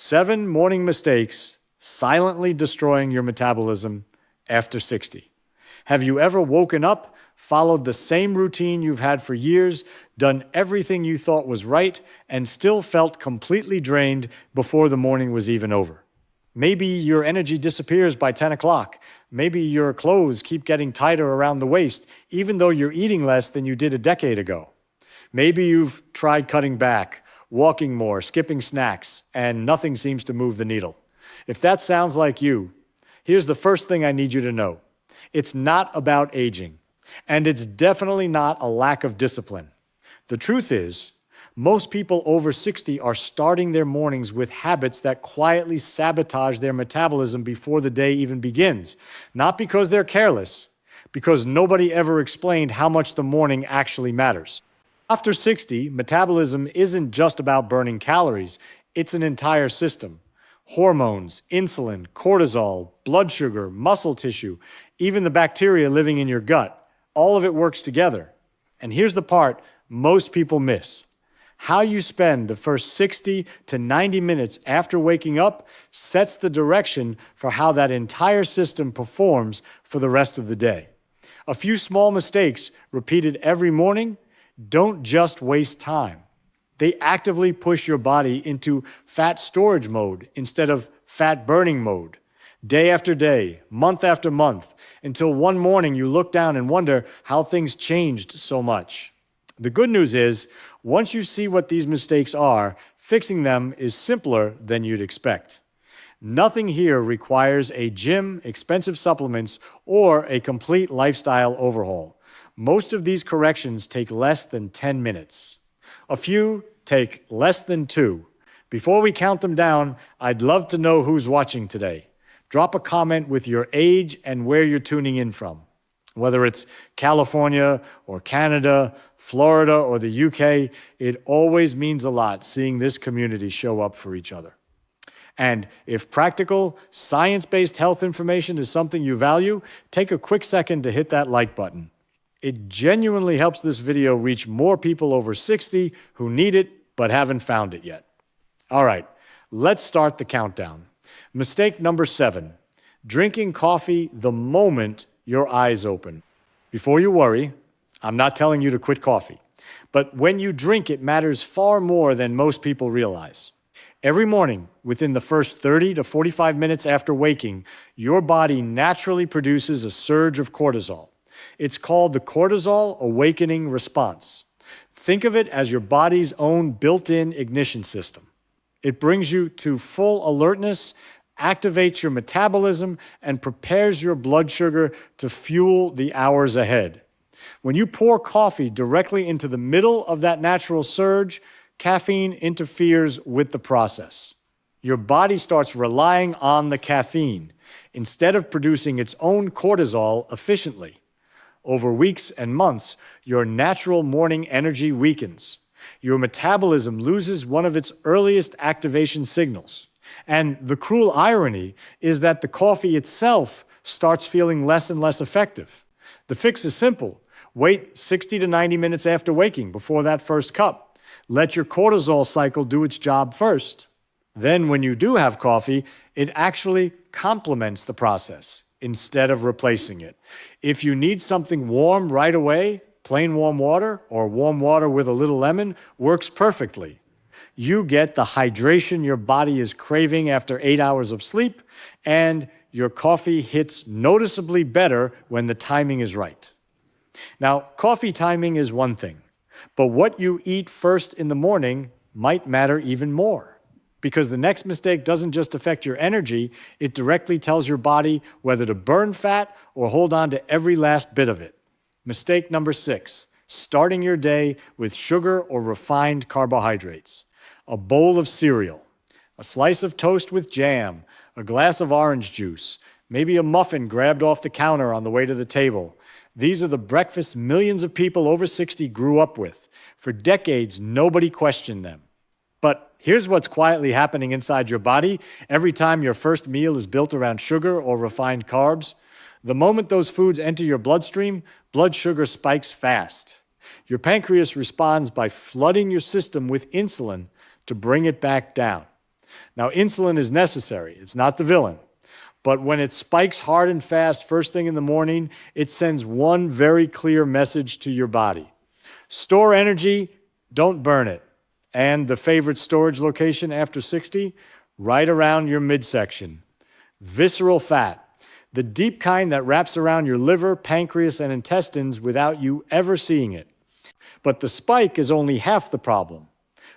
7 morning mistakes silently destroying your metabolism after 60. Have you ever woken up, followed the same routine you've had for years, done everything you thought was right, and still felt completely drained before the morning was even over? Maybe your energy disappears by 10 o'clock. Maybe your clothes keep getting tighter around the waist, even though you're eating less than you did a decade ago. Maybe you've tried cutting back, walking more, skipping snacks, and nothing seems to move the needle. If that sounds like you, here's the first thing I need you to know. It's not about aging, and it's definitely not a lack of discipline. The truth is, most people over 60 are starting their mornings with habits that quietly sabotage their metabolism before the day even begins. Not because they're careless, because nobody ever explained how much the morning actually matters. After 60, metabolism isn't just about burning calories, it's an entire system. Hormones, insulin, cortisol, blood sugar, muscle tissue, even the bacteria living in your gut, all of it works together. And here's the part most people miss. How you spend the first 60 to 90 minutes after waking up sets the direction for how that entire system performs for the rest of the day. A few small mistakes repeated every morning don't just waste time. They actively push your body into fat storage mode instead of fat burning mode, day after day, month after month, until one morning you look down and wonder how things changed so much. The good news is, once you see what these mistakes are, fixing them is simpler than you'd expect. Nothing here requires a gym, expensive supplements, or a complete lifestyle overhaul. Most of these corrections take less than 10 minutes. A few take less than 2. Before we count them down, I'd love to know who's watching today. Drop a comment with your age and where you're tuning in from. Whether it's California or Canada, Florida or the UK, it always means a lot seeing this community show up for each other. And if practical, science-based health information is something you value, take a quick second to hit that like button. It genuinely helps this video reach more people over 60 who need it but haven't found it yet. All right, let's start the countdown. Mistake number 7, drinking coffee the moment your eyes open. Before you worry, I'm not telling you to quit coffee, but when you drink, it matters far more than most people realize. Every morning, within the first 30 to 45 minutes after waking, your body naturally produces a surge of cortisol. It's called the cortisol awakening response. Think of it as your body's own built-in ignition system. It brings you to full alertness, activates your metabolism, and prepares your blood sugar to fuel the hours ahead. When you pour coffee directly into the middle of that natural surge, caffeine interferes with the process. Your body starts relying on the caffeine instead of producing its own cortisol efficiently. Over weeks and months, your natural morning energy weakens. Your metabolism loses one of its earliest activation signals. And the cruel irony is that the coffee itself starts feeling less and less effective. The fix is simple. Wait 60 to 90 minutes after waking before that first cup. Let your cortisol cycle do its job first. Then when you do have coffee, it actually complements the process instead of replacing it. If you need something warm right away, plain warm water or warm water with a little lemon works perfectly. You get the hydration your body is craving after 8 hours of sleep, and your coffee hits noticeably better when the timing is right. Now, coffee timing is one thing, but what you eat first in the morning might matter even more. Because the next mistake doesn't just affect your energy, it directly tells your body whether to burn fat or hold on to every last bit of it. Mistake number 6, starting your day with sugar or refined carbohydrates. A bowl of cereal, a slice of toast with jam, a glass of orange juice, maybe a muffin grabbed off the counter on the way to the table. These are the breakfasts millions of people over 60 grew up with. For decades, nobody questioned them. But here's what's quietly happening inside your body every time your first meal is built around sugar or refined carbs. The moment those foods enter your bloodstream, blood sugar spikes fast. Your pancreas responds by flooding your system with insulin to bring it back down. Now, insulin is necessary. It's not the villain. But when it spikes hard and fast first thing in the morning, it sends one very clear message to your body. Store energy, don't burn it. And the favorite storage location after 60? Right around your midsection. Visceral fat, the deep kind that wraps around your liver, pancreas, and intestines without you ever seeing it. But the spike is only half the problem.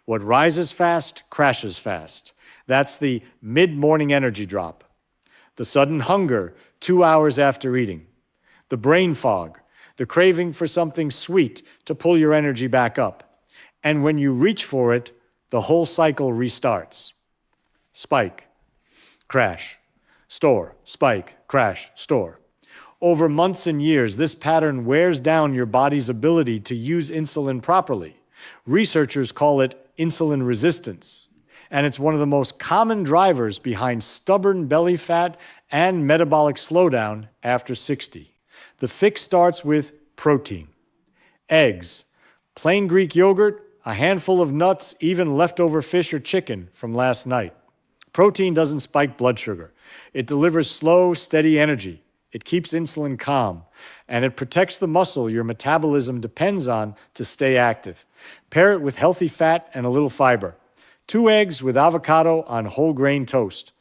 What rises fast, crashes fast. That's the mid-morning energy drop. The sudden hunger 2 hours after eating. The brain fog, the craving for something sweet to pull your energy back up. And when you reach for it, the whole cycle restarts. Spike, crash, store, spike, crash, store. Over months and years, this pattern wears down your body's ability to use insulin properly. Researchers call it insulin resistance. And it's one of the most common drivers behind stubborn belly fat and metabolic slowdown after 60. The fix starts with protein. Eggs, plain Greek yogurt, a handful of nuts, even leftover fish or chicken from last night. Protein doesn't spike blood sugar. It delivers slow, steady energy. It keeps insulin calm, and it protects the muscle your metabolism depends on to stay active. Pair it with healthy fat and a little fiber. 2 eggs with avocado on whole grain toast.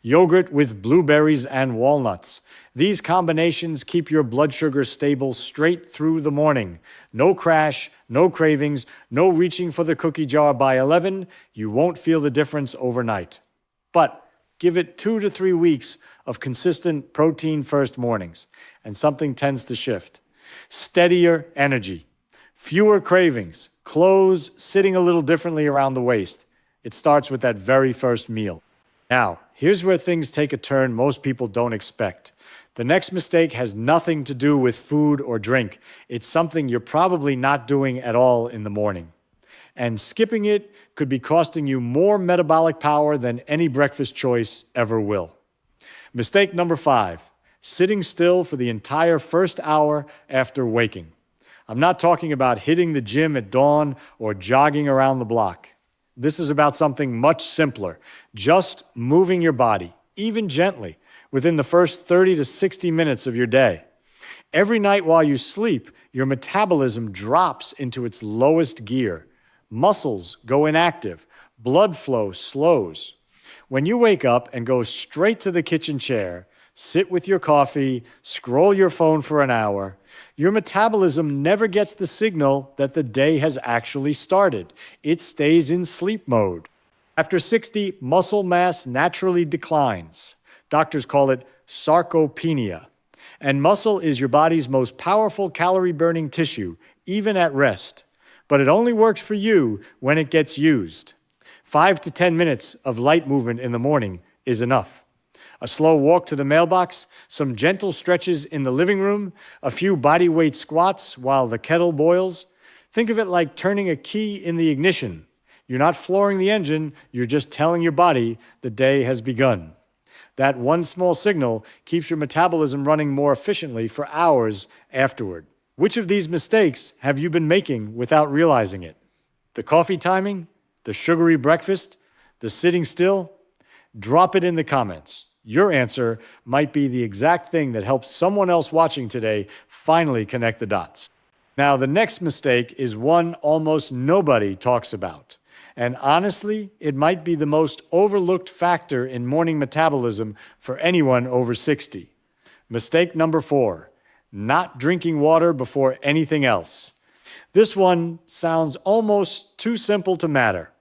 Yogurt with blueberries and walnuts. These combinations keep your blood sugar stable straight through the morning. No crash, no cravings, no reaching for the cookie jar by 11. You won't feel the difference overnight. But give it 2 to 3 weeks of consistent protein-first mornings, and something tends to shift. Steadier energy, fewer cravings, clothes sitting a little differently around the waist. It starts with that very first meal. Now, here's where things take a turn most people don't expect. The next mistake has nothing to do with food or drink. It's something you're probably not doing at all in the morning. And skipping it could be costing you more metabolic power than any breakfast choice ever will. Mistake number 5, sitting still for the entire first hour after waking. I'm not talking about hitting the gym at dawn or jogging around the block. This is about something much simpler, just moving your body, even gently, within the first 30 to 60 minutes of your day. Every night while you sleep, your metabolism drops into its lowest gear. Muscles go inactive. Blood flow slows. When you wake up and go straight to the kitchen chair, sit with your coffee, scroll your phone for an hour, your metabolism never gets the signal that the day has actually started. It stays in sleep mode. After 60, muscle mass naturally declines. Doctors call it sarcopenia. And muscle is your body's most powerful calorie-burning tissue, even at rest. But it only works for you when it gets used. 5 to 10 minutes of light movement in the morning is enough. A slow walk to the mailbox, some gentle stretches in the living room, a few bodyweight squats while the kettle boils. Think of it like turning a key in the ignition. You're not flooring the engine, you're just telling your body the day has begun. That one small signal keeps your metabolism running more efficiently for hours afterward. Which of these mistakes have you been making without realizing it? The coffee timing? The sugary breakfast? The sitting still? Drop it in the comments. Your answer might be the exact thing that helps someone else watching today finally connect the dots. Now, the next mistake is one almost nobody talks about. And honestly, it might be the most overlooked factor in morning metabolism for anyone over 60. Mistake number 4, not drinking water before anything else. This one sounds almost too simple to matter,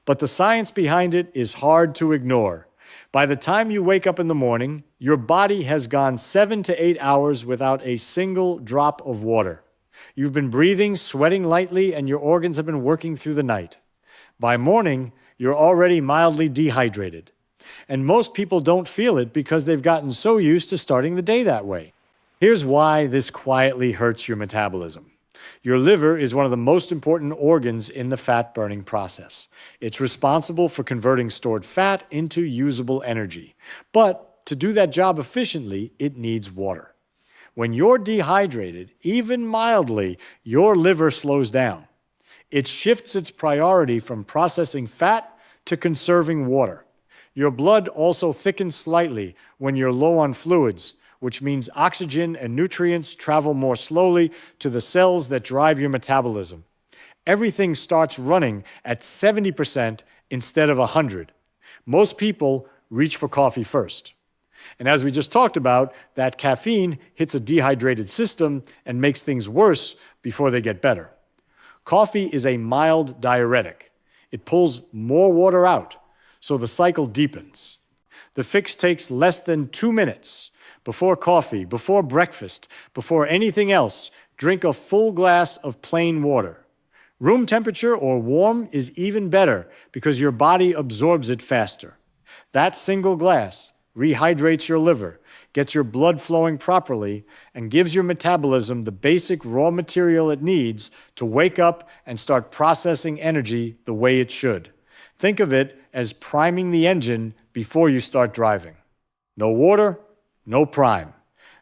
but the science behind it is hard to ignore. By the time you wake up in the morning, your body has gone 7 to 8 hours without a single drop of water. You've been breathing, sweating lightly, and your organs have been working through the night. By morning, you're already mildly dehydrated. And most people don't feel it because they've gotten so used to starting the day that way. Here's why this quietly hurts your metabolism. Your liver is one of the most important organs in the fat-burning process. It's responsible for converting stored fat into usable energy. But to do that job efficiently, it needs water. When you're dehydrated, even mildly, your liver slows down. It shifts its priority from processing fat to conserving water. Your blood also thickens slightly when you're low on fluids, which means oxygen and nutrients travel more slowly to the cells that drive your metabolism. Everything starts running at 70% instead of 100. Most people reach for coffee first. And as we just talked about, that caffeine hits a dehydrated system and makes things worse before they get better. Coffee is a mild diuretic. It pulls more water out, so the cycle deepens. The fix takes less than 2 minutes. Before coffee, before breakfast, before anything else, drink a full glass of plain water. Room temperature or warm is even better because your body absorbs it faster. That single glass rehydrates your liver, gets your blood flowing properly, and gives your metabolism the basic raw material it needs to wake up and start processing energy the way it should. Think of it as priming the engine before you start driving. No water, no prime.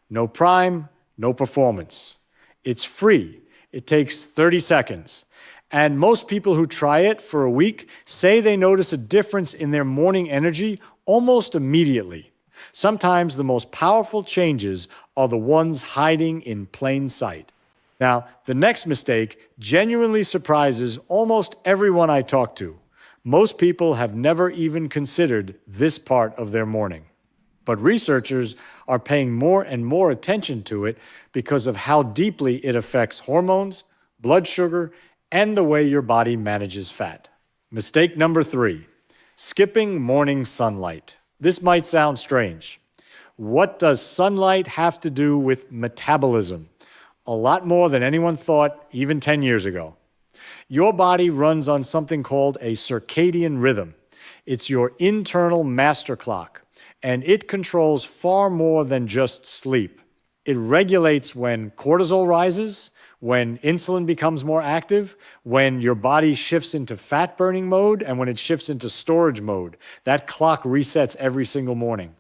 No prime, no performance. It's free. It takes 30 seconds. And most people who try it for a week say they notice a difference in their morning energy almost immediately. Sometimes the most powerful changes are the ones hiding in plain sight. Now, the next mistake genuinely surprises almost everyone I talk to. Most people have never even considered this part of their morning. But researchers are paying more and more attention to it because of how deeply it affects hormones, blood sugar, and the way your body manages fat. Mistake number 3, skipping morning sunlight. This might sound strange. What does sunlight have to do with metabolism? A lot more than anyone thought even 10 years ago. Your body runs on something called a circadian rhythm. It's your internal master clock, and it controls far more than just sleep. It regulates when cortisol rises, when insulin becomes more active, when your body shifts into fat-burning mode, and when it shifts into storage mode. That clock resets every single morning.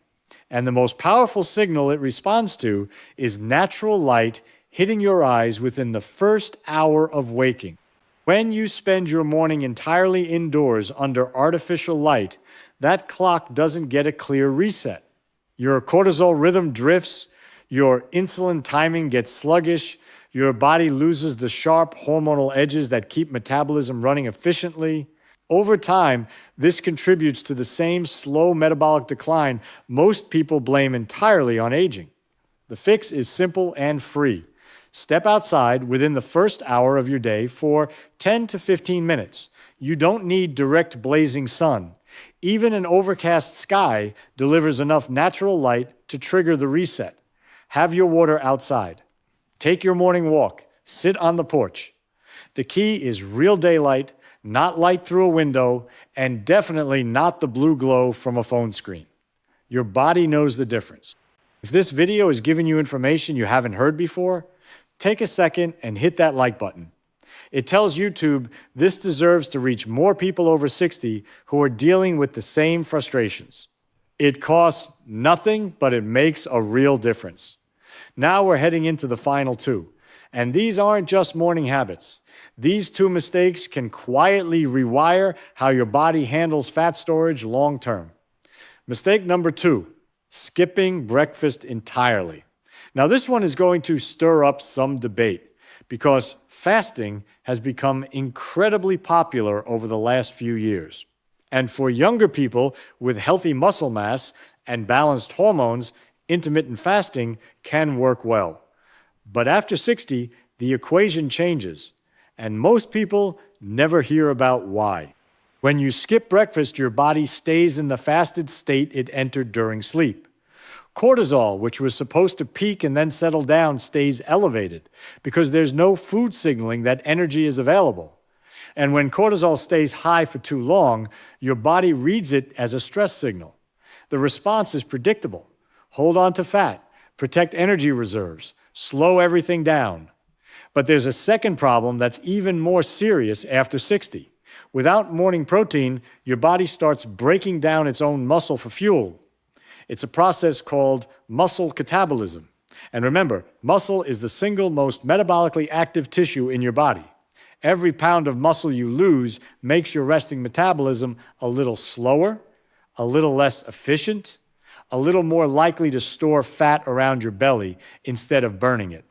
And the most powerful signal it responds to is natural light hitting your eyes within the first hour of waking. When you spend your morning entirely indoors under artificial light, that clock doesn't get a clear reset. Your cortisol rhythm drifts, your insulin timing gets sluggish, your body loses the sharp hormonal edges that keep metabolism running efficiently. Over time, this contributes to the same slow metabolic decline most people blame entirely on aging. The fix is simple and free. Step outside within the first hour of your day for 10 to 15 minutes. You don't need direct blazing sun. Even an overcast sky delivers enough natural light to trigger the reset. Have your water outside. Take your morning walk. Sit on the porch. The key is real daylight, not light through a window, and definitely not the blue glow from a phone screen. Your body knows the difference. If this video is giving you information you haven't heard before, take a second and hit that like button. It tells YouTube this deserves to reach more people over 60 who are dealing with the same frustrations. It costs nothing, but it makes a real difference. Now we're heading into the final 2. And these aren't just morning habits. These 2 mistakes can quietly rewire how your body handles fat storage long term. Mistake number 2, skipping breakfast entirely. Now this one is going to stir up some debate because fasting has become incredibly popular over the last few years. And for younger people with healthy muscle mass and balanced hormones, intermittent fasting can work well. But after 60, the equation changes, and most people never hear about why. When you skip breakfast, your body stays in the fasted state it entered during sleep. Cortisol, which was supposed to peak and then settle down, stays elevated because there's no food signaling that energy is available. And when cortisol stays high for too long, your body reads it as a stress signal. The response is predictable. Hold on to fat, protect energy reserves, slow everything down. But there's a second problem that's even more serious after 60. Without morning protein, your body starts breaking down its own muscle for fuel. It's a process called muscle catabolism. And remember, muscle is the single most metabolically active tissue in your body. Every pound of muscle you lose makes your resting metabolism a little slower, a little less efficient, a little more likely to store fat around your belly instead of burning it.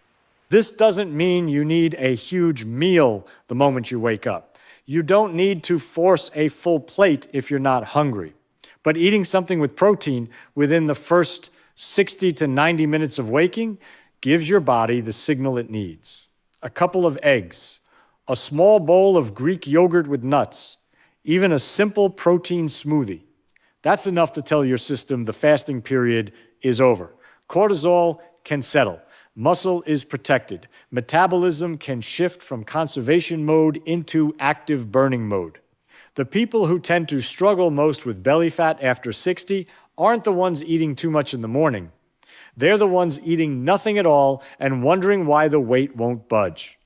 This doesn't mean you need a huge meal the moment you wake up. You don't need to force a full plate if you're not hungry. But eating something with protein within the first 60 to 90 minutes of waking gives your body the signal it needs. A couple of eggs, a small bowl of Greek yogurt with nuts, even a simple protein smoothie. That's enough to tell your system the fasting period is over. Cortisol can settle. Muscle is protected. Metabolism can shift from conservation mode into active burning mode. The people who tend to struggle most with belly fat after 60 aren't the ones eating too much in the morning. They're the ones eating nothing at all and wondering why the weight won't budge.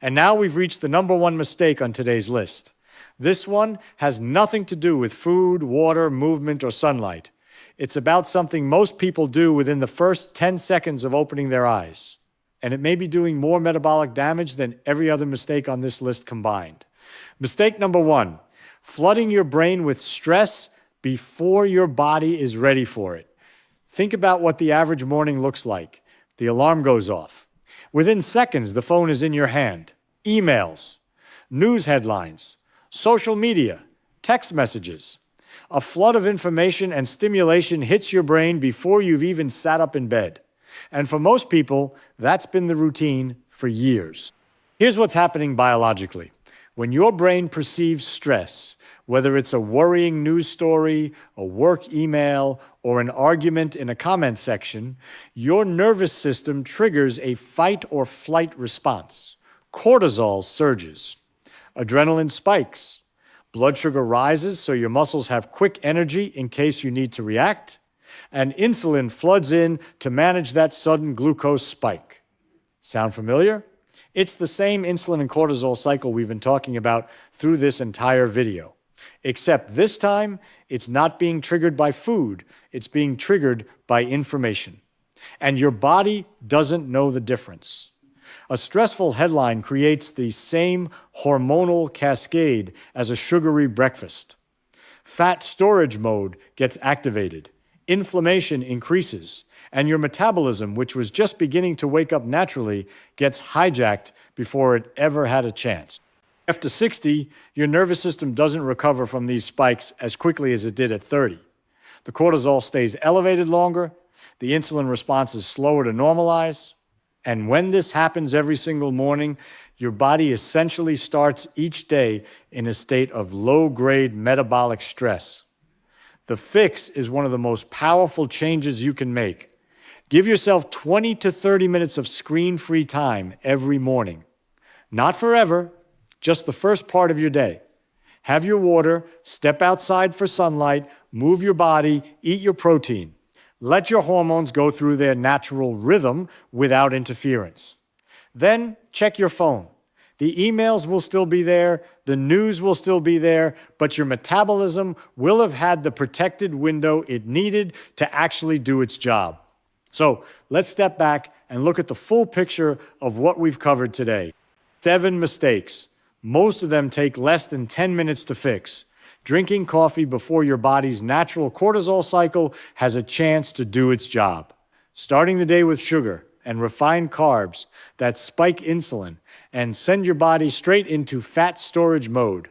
And now we've reached the number one mistake on today's list. This one has nothing to do with food, water, movement, or sunlight. It's about something most people do within the first 10 seconds of opening their eyes. And it may be doing more metabolic damage than every other mistake on this list combined. Mistake number one, flooding your brain with stress before your body is ready for it. Think about what the average morning looks like. The alarm goes off. Within seconds, the phone is in your hand. Emails, news headlines, social media, text messages. A flood of information and stimulation hits your brain before you've even sat up in bed. And for most people, that's been the routine for years. Here's what's happening biologically. When your brain perceives stress, whether it's a worrying news story, a work email, or an argument in a comment section, your nervous system triggers a fight or flight response. Cortisol surges. Adrenaline spikes. Blood sugar rises so your muscles have quick energy in case you need to react. And insulin floods in to manage that sudden glucose spike. Sound familiar? It's the same insulin and cortisol cycle we've been talking about through this entire video. Except this time, it's not being triggered by food, it's being triggered by information. And your body doesn't know the difference. A stressful headline creates the same hormonal cascade as a sugary breakfast. Fat storage mode gets activated, inflammation increases, and your metabolism, which was just beginning to wake up naturally, gets hijacked before it ever had a chance. After 60, your nervous system doesn't recover from these spikes as quickly as it did at 30. The cortisol stays elevated longer, the insulin response is slower to normalize, and when this happens every single morning, your body essentially starts each day in a state of low-grade metabolic stress. The fix is one of the most powerful changes you can make. Give yourself 20 to 30 minutes of screen-free time every morning. Not forever, just the first part of your day. Have your water, step outside for sunlight, move your body, eat your protein. Let your hormones go through their natural rhythm without interference. Then check your phone. The emails will still be there, the news will still be there, but your metabolism will have had the protected window it needed to actually do its job. So let's step back and look at the full picture of what we've covered today. 7 mistakes. Most of them take less than 10 minutes to fix. Drinking coffee before your body's natural cortisol cycle has a chance to do its job. Starting the day with sugar and refined carbs that spike insulin and send your body straight into fat storage mode.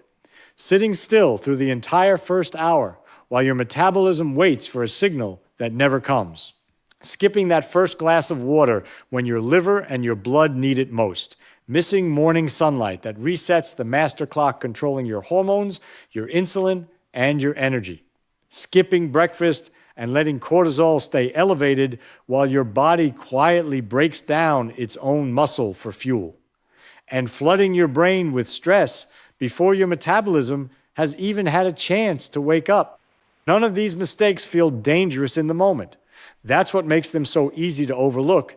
Sitting still through the entire first hour while your metabolism waits for a signal that never comes. Skipping that first glass of water when your liver and your blood need it most. Missing morning sunlight that resets the master clock controlling your hormones, your insulin, and your energy. Skipping breakfast and letting cortisol stay elevated while your body quietly breaks down its own muscle for fuel. And flooding your brain with stress before your metabolism has even had a chance to wake up. None of these mistakes feel dangerous in the moment. That's what makes them so easy to overlook.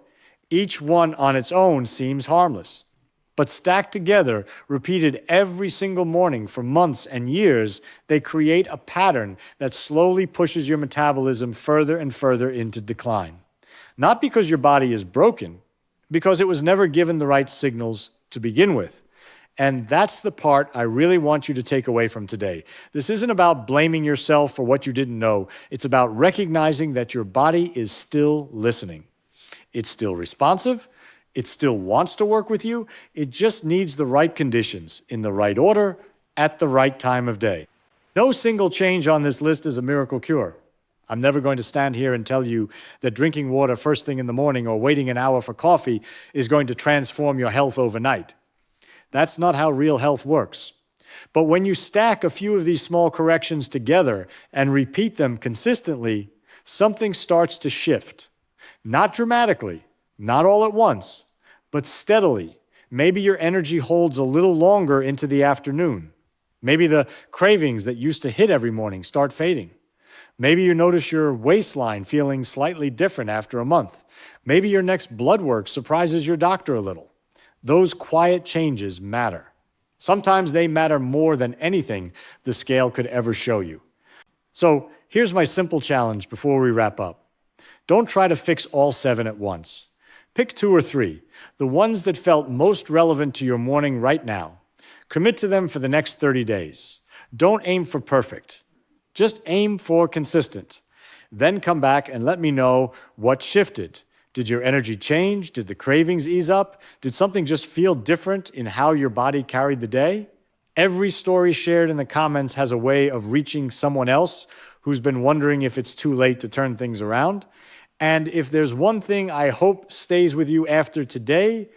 Each one on its own seems harmless. But stacked together, repeated every single morning for months and years, they create a pattern that slowly pushes your metabolism further and further into decline. Not because your body is broken, because it was never given the right signals to begin with. And that's the part I really want you to take away from today. This isn't about blaming yourself for what you didn't know. It's about recognizing that your body is still listening. It's still responsive. It still wants to work with you. It just needs the right conditions, in the right order, at the right time of day. No single change on this list is a miracle cure. I'm never going to stand here and tell you that drinking water first thing in the morning or waiting an hour for coffee is going to transform your health overnight. That's not how real health works. But when you stack a few of these small corrections together and repeat them consistently, something starts to shift. Not dramatically, not all at once, but steadily. Maybe your energy holds a little longer into the afternoon. Maybe the cravings that used to hit every morning start fading. Maybe you notice your waistline feeling slightly different after a month. Maybe your next blood work surprises your doctor a little. Those quiet changes matter. Sometimes they matter more than anything the scale could ever show you. So here's my simple challenge before we wrap up. Don't try to fix all 7 at once. Pick 2 or 3, the ones that felt most relevant to your morning right now. Commit to them for the next 30 days. Don't aim for perfect. Just aim for consistent. Then come back and let me know what shifted. Did your energy change? Did the cravings ease up? Did something just feel different in how your body carried the day? Every story shared in the comments has a way of reaching someone else who's been wondering if it's too late to turn things around. And if there's one thing I hope stays with you after today,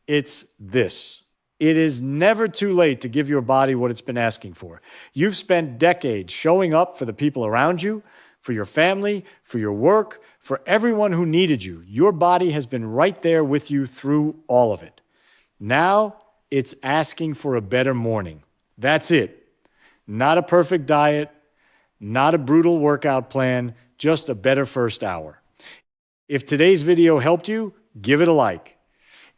it's this. It is never too late to give your body what it's been asking for. You've spent decades showing up for the people around you, for your family, for your work, for everyone who needed you. Your body has been right there with you through all of it. Now it's asking for a better morning. That's it. Not a perfect diet, not a brutal workout plan, just a better first hour. If today's video helped you, give it a like.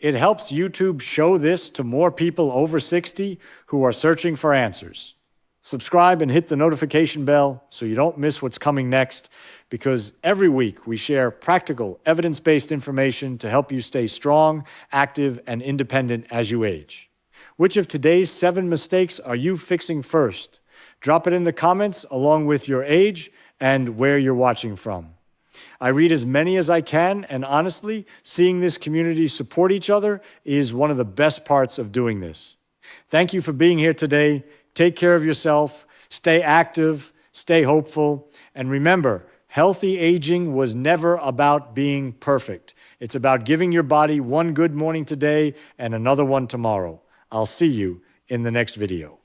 It helps YouTube show this to more people over 60 who are searching for answers. Subscribe and hit the notification bell so you don't miss what's coming next, because every week we share practical, evidence-based information to help you stay strong, active, and independent as you age. Which of today's 7 mistakes are you fixing first? Drop it in the comments along with your age and where you're watching from. I read as many as I can, and honestly, seeing this community support each other is one of the best parts of doing this. Thank you for being here today. Take care of yourself, stay active, stay hopeful, and remember, healthy aging was never about being perfect. It's about giving your body one good morning today and another one tomorrow. I'll see you in the next video.